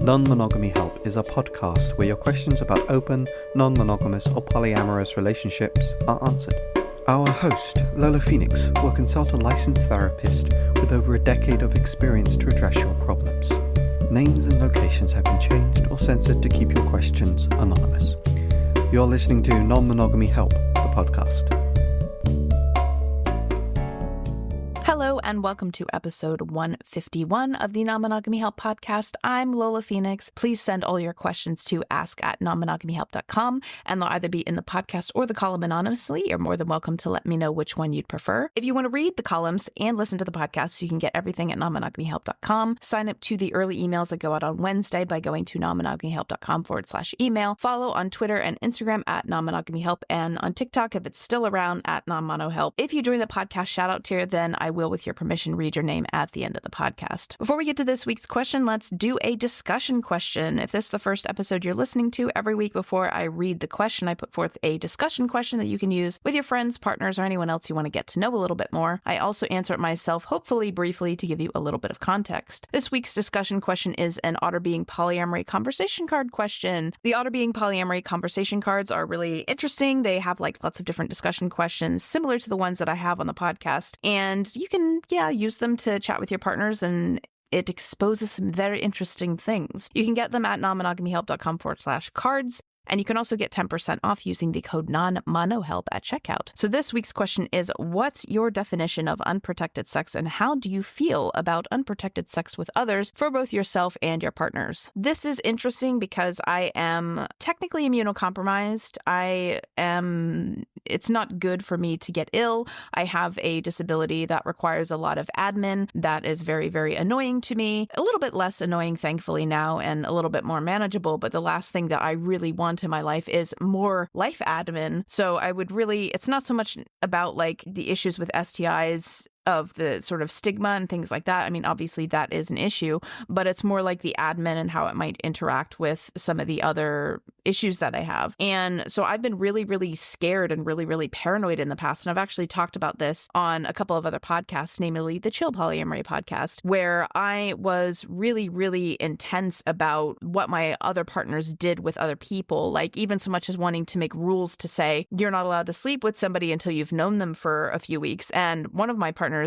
Non-Monogamy Help is a podcast where your questions about open, non-monogamous or polyamorous relationships are answered. Our host, Lola Phoenix, will consult a licensed therapist with over a decade of experience to address your problems. Names and locations have been changed or censored to keep your questions anonymous. You're listening to Non-Monogamy Help, the podcast. Hello and welcome to episode 151 of the Non-Monogamy Help podcast. I'm Lola Phoenix. Please send all your questions to ask@nonmonogamyhelp.com and they'll either be in the podcast or the column anonymously. You're more than welcome to let me know which one you'd prefer. If you want to read the columns and listen to the podcast, you can get everything at nonmonogamyhelp.com. Sign up to the early emails that go out on Wednesday by going to nonmonogamyhelp.com/email. Follow on Twitter and Instagram at nonmonogamyhelp and on TikTok, if it's still around, at nonmonohelp. If you join the podcast shout out tier, then I will, with your permission, read your name at the end of the podcast. Before we get to this week's question, let's do a discussion question. If this is the first episode you're listening to, every week before I read the question, I put forth a discussion question that you can use with your friends, partners, or anyone else you want to get to know a little bit more. I also answer it myself, hopefully briefly, to give you a little bit of context. This week's discussion question is an Otter Being Polyamory conversation card question. The Otter Being Polyamory conversation cards are really interesting. They have lots of different discussion questions similar to the ones that I have on the podcast. And you can, use them to chat with your partners, and it exposes some very interesting things. You can get them at nonmonogamyhelp.com/cards. And you can also get 10% off using the code NONMONOHELP at checkout. So this week's question is, what's your definition of unprotected sex, and how do you feel about unprotected sex with others for both yourself and your partners? This is interesting because I am technically immunocompromised. It's not good for me to get ill. I have a disability that requires a lot of admin that is very, very annoying to me. A little bit less annoying, thankfully, now, and a little bit more manageable. But the last thing that I really want in my life is more life admin. So I would it's not so much about the issues with STIs of the sort of stigma and things like that. I mean, obviously that is an issue, but it's more like the admin and how it might interact with some of the other issues that I have. And so I've been really, really scared and really, really paranoid in the past. And I've actually talked about this on a couple of other podcasts, namely the Chill Polyamory podcast, where I was really, really intense about what my other partners did with other people. Even so much as wanting to make rules to say, you're not allowed to sleep with somebody until you've known them for a few weeks. And one of my partners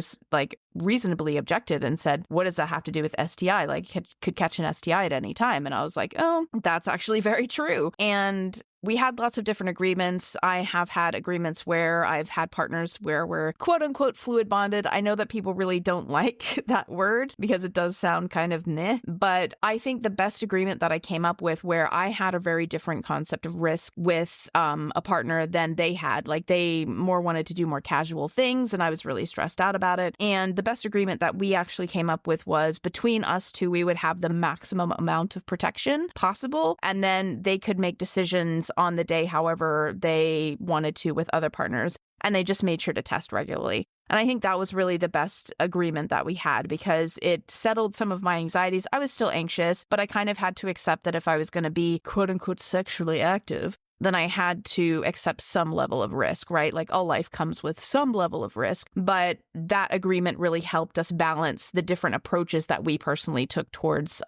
reasonably objected and said, what does that have to do with STI? Could catch an STI at any time. And I was like, oh, that's actually very true. And we had lots of different agreements. I have had agreements where I've had partners where we're quote unquote fluid bonded. I know that people really don't like that word because it does sound kind of meh, but I think the best agreement that I came up with, where I had a very different concept of risk with a partner than they had. They more wanted to do more casual things, and I was really stressed out about it. And the best agreement that we actually came up with was, between us two, we would have the maximum amount of protection possible, and then they could make decisions on the day however they wanted to with other partners, and they just made sure to test regularly. And I think that was really the best agreement that we had, because it settled some of my anxieties. I was still anxious, but I kind of had to accept that if I was going to be quote unquote sexually active, then I had to accept some level of risk, right? All life comes with some level of risk. But that agreement really helped us balance the different approaches that we personally took towards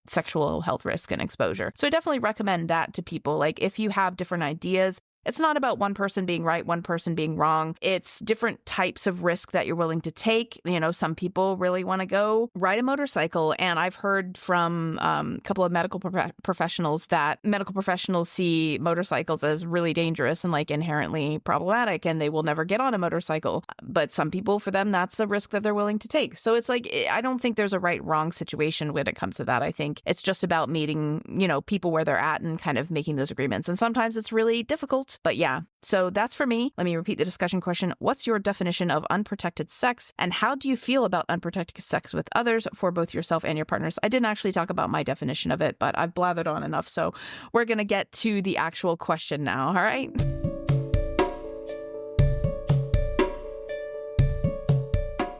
sexual health risk and exposure. So I definitely recommend that to people. If you have different ideas, it's not about one person being right, one person being wrong. It's different types of risk that you're willing to take. Some people really want to go ride a motorcycle. And I've heard from a couple of medical professionals that medical professionals see motorcycles as really dangerous and inherently problematic, and they will never get on a motorcycle. But some people, for them, that's a risk that they're willing to take. So it's I don't think there's a right, wrong situation when it comes to that. I think it's just about meeting, people where they're at and kind of making those agreements. And sometimes it's really difficult. But yeah, so that's for me. Let me repeat the discussion question. What's your definition of unprotected sex, and how do you feel about unprotected sex with others for both yourself and your partners? I didn't actually talk about my definition of it, but I've blathered on enough. So we're going to get to the actual question now. All right.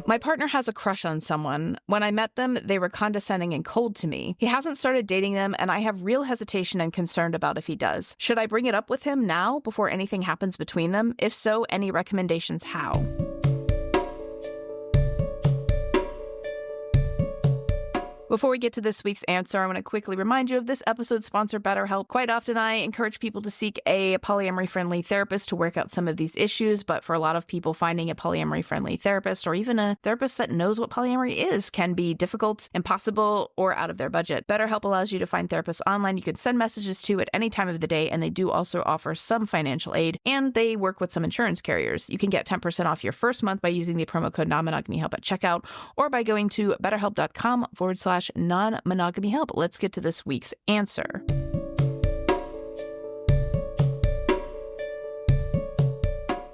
My partner has a crush on someone. When I met them, they were condescending and cold to me. He hasn't started dating them, and I have real hesitation and concern about if he does. Should I bring it up with him now before anything happens between them? If so, any recommendations how? Before we get to this week's answer, I want to quickly remind you of this episode's sponsor, BetterHelp. Quite often, I encourage people to seek a polyamory-friendly therapist to work out some of these issues, but for a lot of people, finding a polyamory-friendly therapist or even a therapist that knows what polyamory is can be difficult, impossible, or out of their budget. BetterHelp allows you to find therapists online you can send messages to at any time of the day, and they do also offer some financial aid, and they work with some insurance carriers. You can get 10% off your first month by using the promo code Non-Monogamy Help at checkout or by going to betterhelp.com/non-monogamy help. Let's get to this week's answer.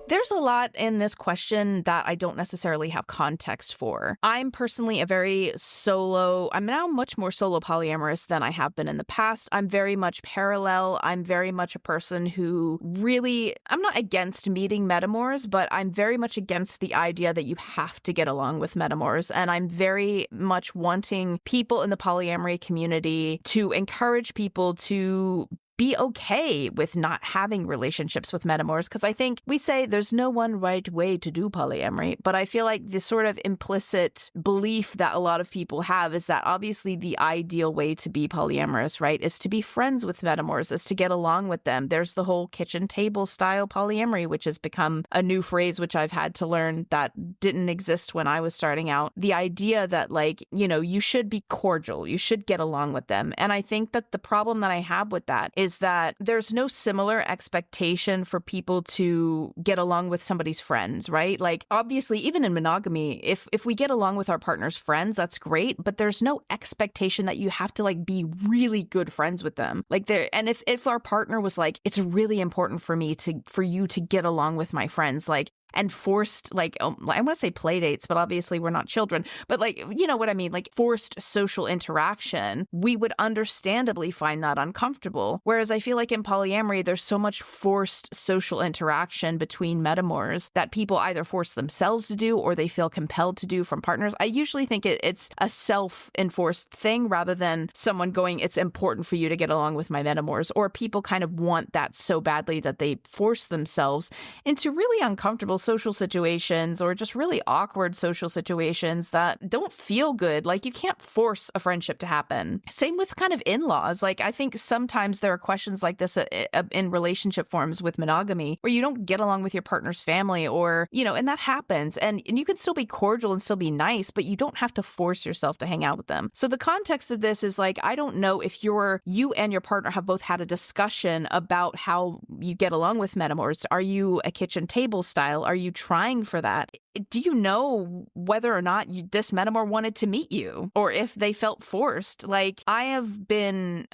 There's a lot in this question that I don't necessarily have context for. I'm personally I'm now much more solo polyamorous than I have been in the past. I'm very much parallel. I'm very much a person who I'm not against meeting metamours, but I'm very much against the idea that you have to get along with metamours. And I'm very much wanting people in the polyamory community to encourage people to be okay with not having relationships with metamours, because I think we say there's no one right way to do polyamory, but I feel like the sort of implicit belief that a lot of people have is that obviously the ideal way to be polyamorous, right, is to be friends with metamours, is to get along with them. There's the whole kitchen table style polyamory, which has become a new phrase which I've had to learn that didn't exist when I was starting out. The idea that, like, you should be cordial, you should get along with them. And I think that the problem that I have with that is that there's no similar expectation for people to get along with somebody's friends, right? Like, obviously, even in monogamy, if we get along with our partner's friends, that's great, but there's no expectation that you have to, like, be really good friends with them. Like, and if our partner was like, it's really important for you to get along with my friends, like, and forced, like, I want to say play dates, but obviously we're not children, but, like, you know what I mean? Like, forced social interaction, we would understandably find that uncomfortable. Whereas I feel like in polyamory, there's so much forced social interaction between metamours that people either force themselves to do or they feel compelled to do from partners. I usually think it's a self-enforced thing rather than someone going, it's important for you to get along with my metamours, or people kind of want that so badly that they force themselves into really uncomfortable social situations or just really awkward social situations that don't feel good. Like, you can't force a friendship to happen. Same with kind of in-laws. Like, I think sometimes there are questions like this in relationship forms with monogamy where you don't get along with your partner's family, or, and that happens. And you can still be cordial and still be nice, but you don't have to force yourself to hang out with them. So the context of this is, like, I don't know if you and your partner have both had a discussion about how you get along with metamours. Are you a kitchen table style? Are you trying for that? Do you know whether or not this metamour wanted to meet you, or if they felt forced? Like, there have been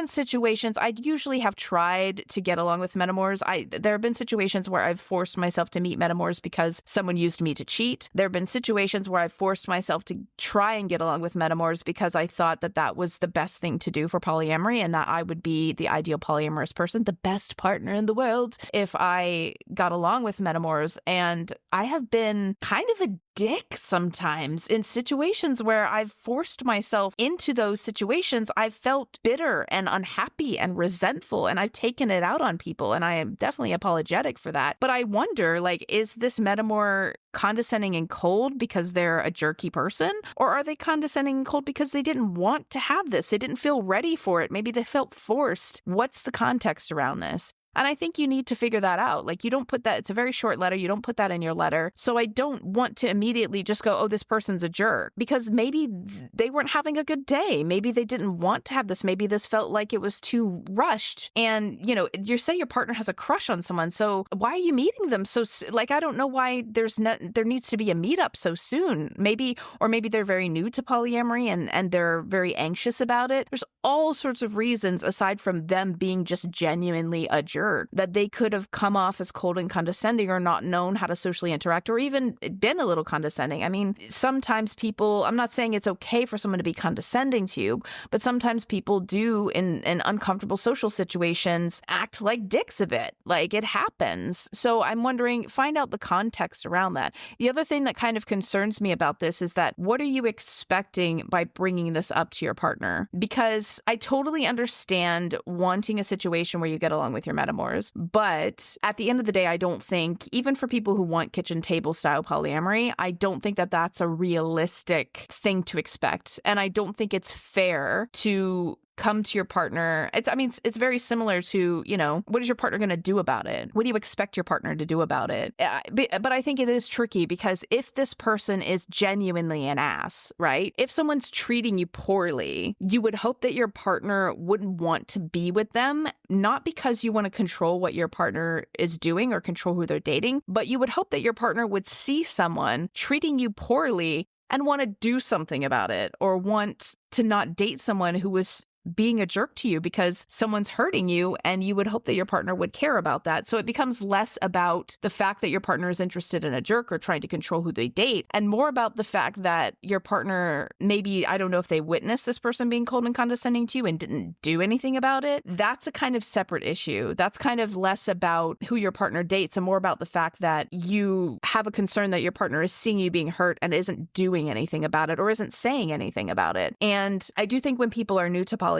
situations, I usually have tried to get along with metamours. There have been situations where I've forced myself to meet metamours because someone used me to cheat. There have been situations where I've forced myself to try and get along with metamours because I thought that was the best thing to do for polyamory and that I would be the ideal polyamorous person, the best partner in the world, if I got along with metamours. And I have been kind of a dick sometimes in situations where I've forced myself into those situations. I've felt bitter and unhappy and resentful, and I've taken it out on people, and I am definitely apologetic for that. But I wonder, like, is this metamour condescending and cold because they're a jerky person? Or are they condescending and cold because they didn't want to have this? They didn't feel ready for it. Maybe they felt forced. What's the context around this? And I think you need to figure that out. Like, you don't put that, it's a very short letter. You don't put that in your letter. So I don't want to immediately just go, oh, this person's a jerk, because maybe they weren't having a good day. Maybe they didn't want to have this. Maybe this felt like it was too rushed. And, you say your partner has a crush on someone. So why are you meeting them so, like, I don't know why there needs to be a meetup so soon. Maybe they're very new to polyamory and they're very anxious about it. There's all sorts of reasons aside from them being just genuinely a jerk that they could have come off as cold and condescending or not known how to socially interact or even been a little condescending. I mean, sometimes people, I'm not saying it's okay for someone to be condescending to you, but sometimes people do in uncomfortable social situations act like dicks a bit. Like, it happens. So I'm wondering, find out the context around that. The other thing that kind of concerns me about this is that what are you expecting by bringing this up to your partner? Because I totally understand wanting a situation where you get along with your Metamours. But at the end of the day, I don't think, even for people who want kitchen table style polyamory, I don't think that that's a realistic thing to expect. And I don't think it's fair to come to your partner. It's very similar to, what is your partner going to do about it? What do you expect your partner to do about it? But I think it is tricky because if this person is genuinely an ass, right? If someone's treating you poorly, you would hope that your partner wouldn't want to be with them, not because you want to control what your partner is doing or control who they're dating, but you would hope that your partner would see someone treating you poorly and want to do something about it, or want to not date someone who was being a jerk to you because someone's hurting you, and you would hope that your partner would care about that. So it becomes less about the fact that your partner is interested in a jerk or trying to control who they date, and more about the fact that your partner, maybe, I don't know if they witnessed this person being cold and condescending to you and didn't do anything about it. That's a kind of separate issue. That's kind of less about who your partner dates and more about the fact that you have a concern that your partner is seeing you being hurt and isn't doing anything about it or isn't saying anything about it. And I do think when people are new to polyamory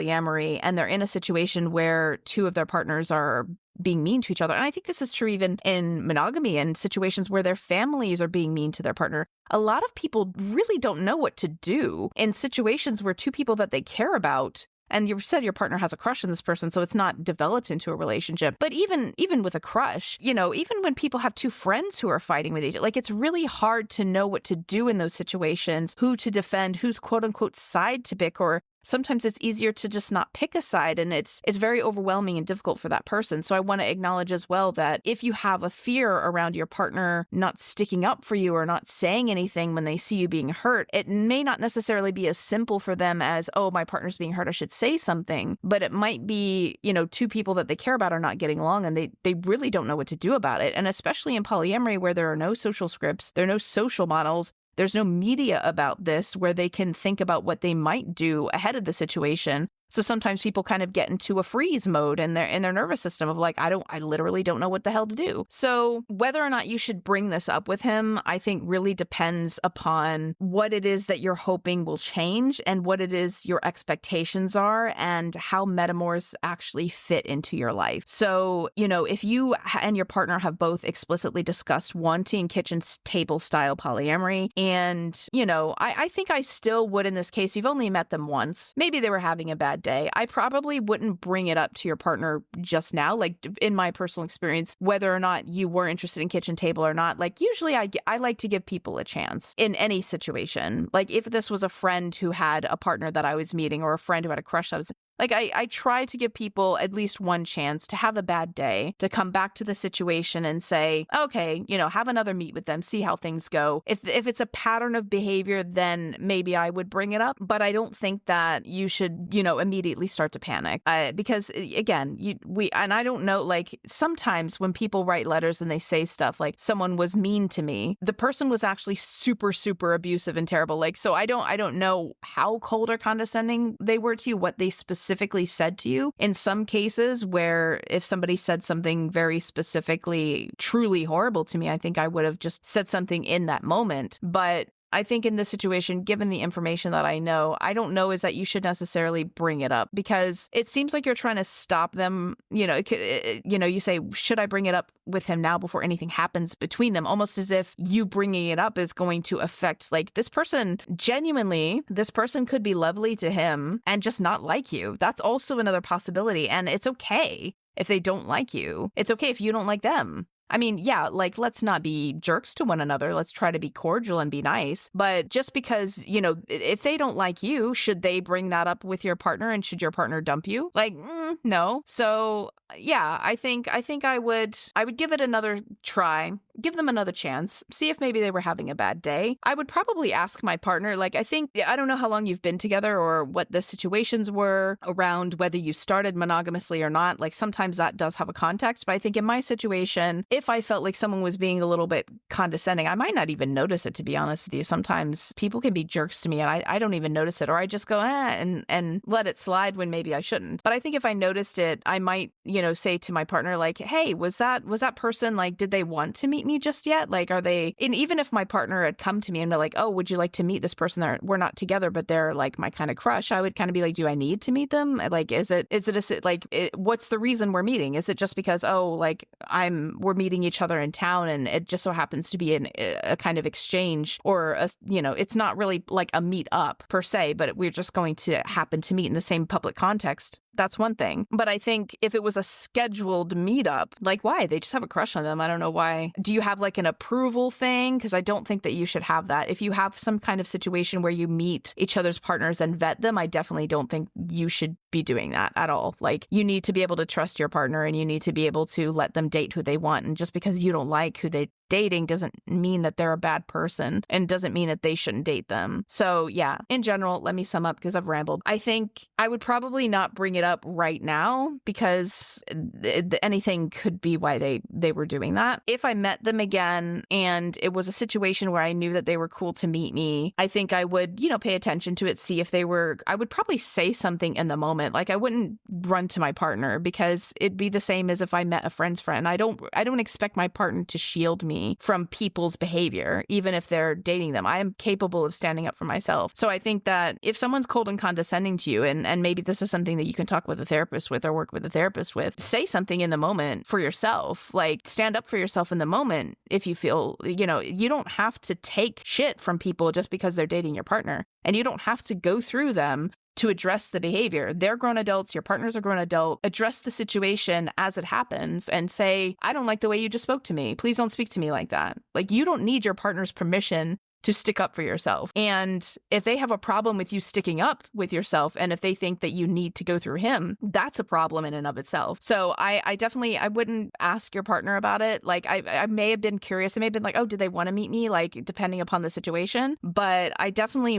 and they're in a situation where two of their partners are being mean to each other, and I think this is true even in monogamy and situations where their families are being mean to their partner, a lot of people really don't know what to do in situations where two people that they care about, and you said your partner has a crush on this person, so it's not developed into a relationship. But even with a crush, even when people have two friends who are fighting with each other, like, it's really hard to know what to do in those situations, who to defend, whose quote unquote side to pick, or sometimes it's easier to just not pick a side, and it's very overwhelming and difficult for that person. So I want to acknowledge as well that if you have a fear around your partner not sticking up for you or not saying anything when they see you being hurt, it may not necessarily be as simple for them as, oh, my partner's being hurt, I should say something. But it might be, two people that they care about are not getting along, and they really don't know what to do about it. And especially in polyamory, where there are no social scripts, there are no social models, there's no media about this where they can think about what they might do ahead of the situation. So sometimes people kind of get into a freeze mode in their nervous system of like, I literally don't know what the hell to do. So whether or not you should bring this up with him, I think really depends upon what it is that you're hoping will change and what it is your expectations are and how metamours actually fit into your life. So, if you and your partner have both explicitly discussed wanting kitchen table style polyamory, and, I think I still would in this case, you've only met them once. Maybe they were having a bad day. I probably wouldn't bring it up to your partner just now. Like, in my personal experience, whether or not you were interested in kitchen table or not, like, usually I like to give people a chance in any situation. Like, if this was a friend who had a partner that I was meeting or a friend who had a crush that was like, I try to give people at least one chance to have a bad day, to come back to the situation and say, okay, have another meet with them, see how things go. If it's a pattern of behavior, then maybe I would bring it up. But I don't think that you should, immediately start to panic. Because again, and I don't know, like, sometimes when people write letters and they say stuff like, someone was mean to me, the person was actually super, super abusive and terrible. Like, so I don't know how cold or condescending they were to you, what they specifically said to you. In some cases where if somebody said something very specifically, truly horrible to me, I think I would have just said something in that moment. But I think in this situation, given the information that I don't know is that you should necessarily bring it up, because it seems like you're trying to stop them. You say, should I bring it up with him now before anything happens between them? Almost as if you bringing it up is going to affect, like, this person, genuinely, this person could be lovely to him and just not like you. That's also another possibility. And it's okay if they don't like you. It's okay if you don't like them. I mean, yeah, like, let's not be jerks to one another. Let's try to be cordial and be nice. But just because, if they don't like you, should they bring that up with your partner, and should your partner dump you? Like, no. So yeah, I think I would give it another try, give them another chance, see if maybe they were having a bad day. I would probably ask my partner, like, I don't know how long you've been together or what the situations were around whether you started monogamously or not. Like, sometimes that does have a context, but I think in my situation, if I felt like someone was being a little bit condescending, I might not even notice it, to be honest with you. Sometimes people can be jerks to me and I don't even notice it, or I just go, and let it slide when maybe I shouldn't. But I think if I noticed it, I might, say to my partner, like, hey, was that person, like, did they want to meet me just yet? Like, are they, and even if my partner had come to me and they're like, oh, would you like to meet this person? We're not together, but they're like my kind of crush. I would kind of be like, do I need to meet them? Like, what's the reason we're meeting? Is it just because, oh, like we're meeting each other in town and it just so happens to be a kind of exchange, or it's not really like a meet up per se, but we're just going to happen to meet in the same public context. That's one thing. But I think if it was a scheduled meetup, like, why? They just have a crush on them. I don't know why. Do you have like an approval thing? Because I don't think that you should have that. If you have some kind of situation where you meet each other's partners and vet them, I definitely don't think you should be doing that at all. Like, you need to be able to trust your partner and you need to be able to let them date who they want. And just because you don't like who they're dating doesn't mean that they're a bad person and doesn't mean that they shouldn't date them. So yeah, in general, let me sum up because I've rambled. I think I would probably not bring it up right now because anything could be why they were doing that. If I met them again and it was a situation where I knew that they were cool to meet me, I think I would, pay attention to it, see if I would probably say something in the moment. Like, I wouldn't run to my partner because it'd be the same as if I met a friend's friend. I don't expect my partner to shield me from people's behavior, even if they're dating them. I am capable of standing up for myself. So I think that if someone's cold and condescending to you, and maybe this is something that you can talk with a therapist with or work with a therapist with, say something in the moment for yourself. Like, stand up for yourself in the moment if you feel, you don't have to take shit from people just because they're dating your partner. And you don't have to go through them to address the behavior. They're grown adults. Your partner's a grown adult. Address the situation as it happens and say, I don't like the way you just spoke to me. Please don't speak to me like that. Like, you don't need your partner's permission to stick up for yourself. And if they have a problem with you sticking up with yourself, and if they think that you need to go through him, that's a problem in and of itself. So I wouldn't ask your partner about it. Like, I may have been curious. I may have been like, oh, did they want to meet me? Like, depending upon the situation. But I definitely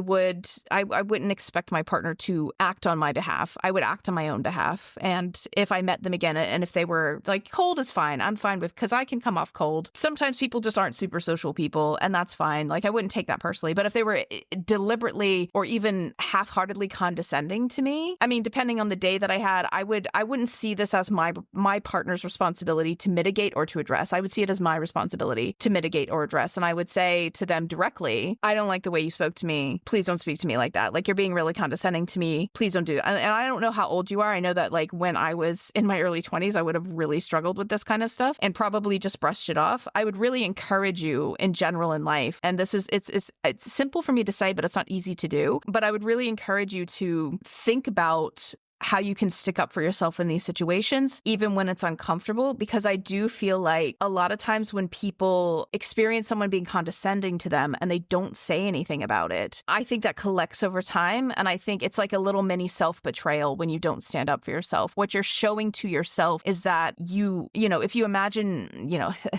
I wouldn't expect my partner to act on my behalf. I would act on my own behalf. And if I met them again, and if they were like, cold is fine. I'm fine with, because I can come off cold. Sometimes people just aren't super social people, and that's fine. Like, I wouldn't take that personally. But if they were deliberately or even half-heartedly condescending to me, I mean, depending on the day that I had, I wouldn't see this as my partner's responsibility to mitigate or to address. I would see it as my responsibility to mitigate or address. And I would say to them directly, I don't like the way you spoke to me. Please don't speak to me like that. Like, you're being really condescending to me. Please don't do it. And I don't know how old you are. I know that, like, when I was in my early 20s, I would have really struggled with this kind of stuff and probably just brushed it off. I would really encourage you in general in life. And this is, it's simple for me to say, but it's not easy to do. But I would really encourage you to think about how you can stick up for yourself in these situations, even when it's uncomfortable, because I do feel like a lot of times when people experience someone being condescending to them and they don't say anything about it, I think that collects over time. And I think it's like a little mini self-betrayal when you don't stand up for yourself. What you're showing to yourself is that if you imagine,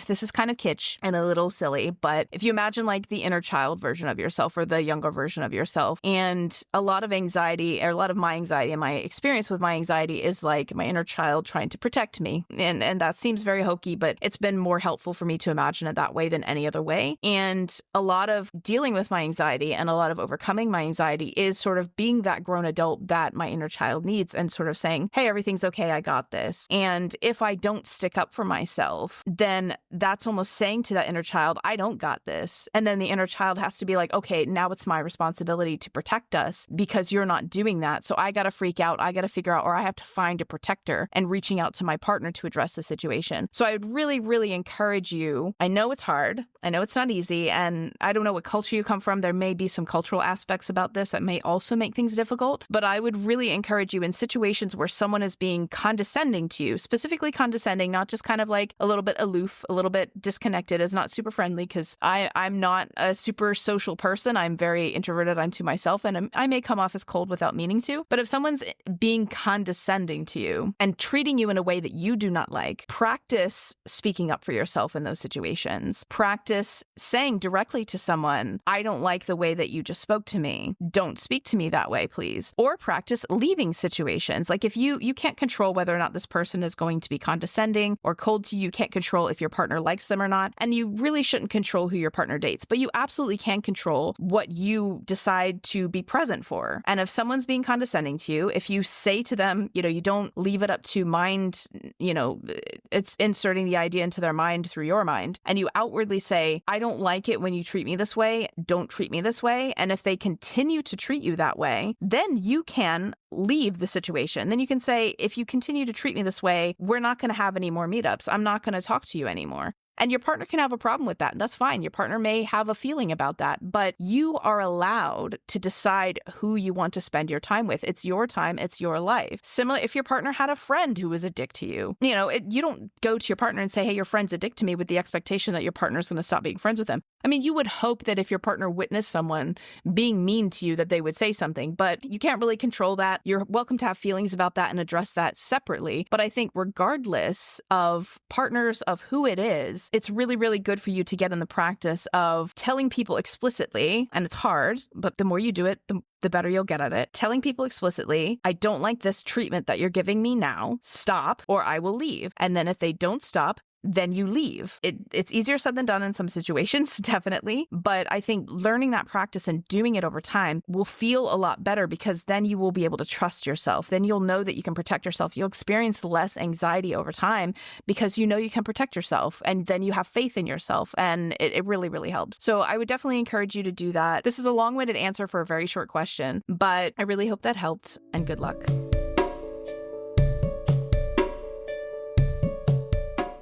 this is kind of kitsch and a little silly, but if you imagine like the inner child version of yourself or the younger version of yourself, and a lot of anxiety, or a lot of my anxiety and my experience with my anxiety is like my inner child trying to protect me. And that seems very hokey, but it's been more helpful for me to imagine it that way than any other way. And a lot of dealing with my anxiety and a lot of overcoming my anxiety is sort of being that grown adult that my inner child needs and sort of saying, hey, everything's okay. I got this. And if I don't stick up for myself, then that's almost saying to that inner child, I don't got this. And then the inner child has to be like, okay, now it's my responsibility to protect us because you're not doing that. So I got to freak out. I got to figure out, or I have to find a protector, and reaching out to my partner to address the situation. So I would really, really encourage you. I know it's hard. I know it's not easy. And I don't know what culture you come from. There may be some cultural aspects about this that may also make things difficult. But I would really encourage you in situations where someone is being condescending to you, specifically condescending, not just kind of like a little bit aloof, a little bit disconnected, is not super friendly, because I'm not a super social person. I'm very introverted. I'm to myself, and I may come off as cold without meaning to. But if someone's being condescending to you and treating you in a way that you do not like, practice speaking up for yourself in those situations. Practice saying directly to someone, I don't like the way that you just spoke to me. Don't speak to me that way, please. Or practice leaving situations. Like, if you can't control whether or not this person is going to be condescending or cold to you, you can't control if your partner likes them or not. And you really shouldn't control who your partner dates, but you absolutely can control what you decide to be present for. And if someone's being condescending to you, if you say to them, you don't leave it up to mind, it's inserting the idea into their mind through your mind. And you outwardly say, I don't like it when you treat me this way. Don't treat me this way. And if they continue to treat you that way, then you can leave the situation. Then you can say, if you continue to treat me this way, we're not going to have any more meetups. I'm not going to talk to you anymore. And your partner can have a problem with that. And that's fine. Your partner may have a feeling about that, but you are allowed to decide who you want to spend your time with. It's your time. It's your life. Similar, if your partner had a friend who was a dick to you, you don't go to your partner and say, hey, your friend's a dick to me with the expectation that your partner's going to stop being friends with them. I mean, you would hope that if your partner witnessed someone being mean to you, that they would say something, but you can't really control that. You're welcome to have feelings about that and address that separately. But I think regardless of partners, of who it is, it's really, really good for you to get in the practice of telling people explicitly, and it's hard, but the more you do it, the better you'll get at it. Telling people explicitly, I don't like this treatment that you're giving me now. Stop, or I will leave. And then if they don't stop, then you leave. It's easier said than done in some situations, definitely. But I think learning that practice and doing it over time will feel a lot better, because then you will be able to trust yourself. Then you'll know that you can protect yourself. You'll experience less anxiety over time because you know you can protect yourself, and then you have faith in yourself, and it really, really helps. So I would definitely encourage you to do that. This is a long-winded answer for a very short question, but I really hope that helped, and good luck.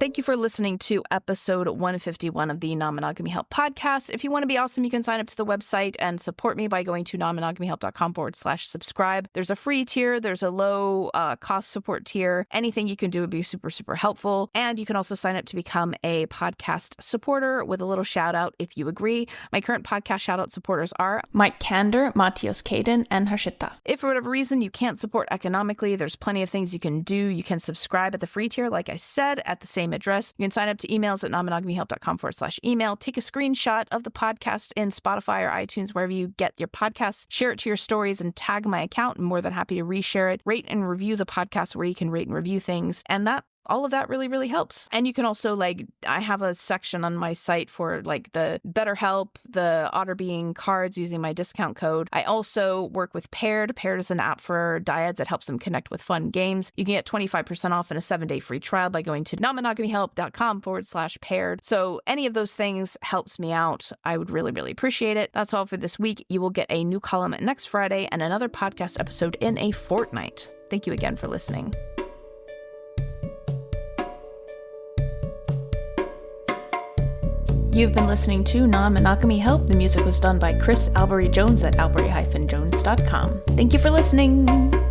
Thank you for listening to episode 151 of the Non-Monogamy Help podcast. If you want to be awesome, you can sign up to the website and support me by going to nonmonogamyhelp.com/subscribe. There's a free tier. There's a low cost support tier. Anything you can do would be super, super helpful. And you can also sign up to become a podcast supporter with a little shout out if you agree. My current podcast shout out supporters are Mike Kander, Matthias Kaden, and Harshita. If for whatever reason you can't support economically, there's plenty of things you can do. You can subscribe at the free tier, like I said, at the same address. You can sign up to emails at nonmonogamyhelp.com/email. Take a screenshot of the podcast in Spotify or iTunes, wherever you get your podcasts. Share it to your stories and tag my account. I'm more than happy to reshare it. Rate and review the podcast where you can rate and review things. And all of that really, really helps. And you can also, I have a section on my site for the BetterHelp, the Otter Being cards using my discount code. I also work with Paired. Paired is an app for dyads that helps them connect with fun games. You can get 25% off and a 7-day free trial by going to nonmonogamyhelp.com/paired. So any of those things helps me out. I would really, really appreciate it. That's all for this week. You will get a new column next Friday and another podcast episode in a fortnight. Thank you again for listening. You've been listening to Non-Monogamy Help. The music was done by Chris Albury Jones at albury-jones.com. Thank you for listening.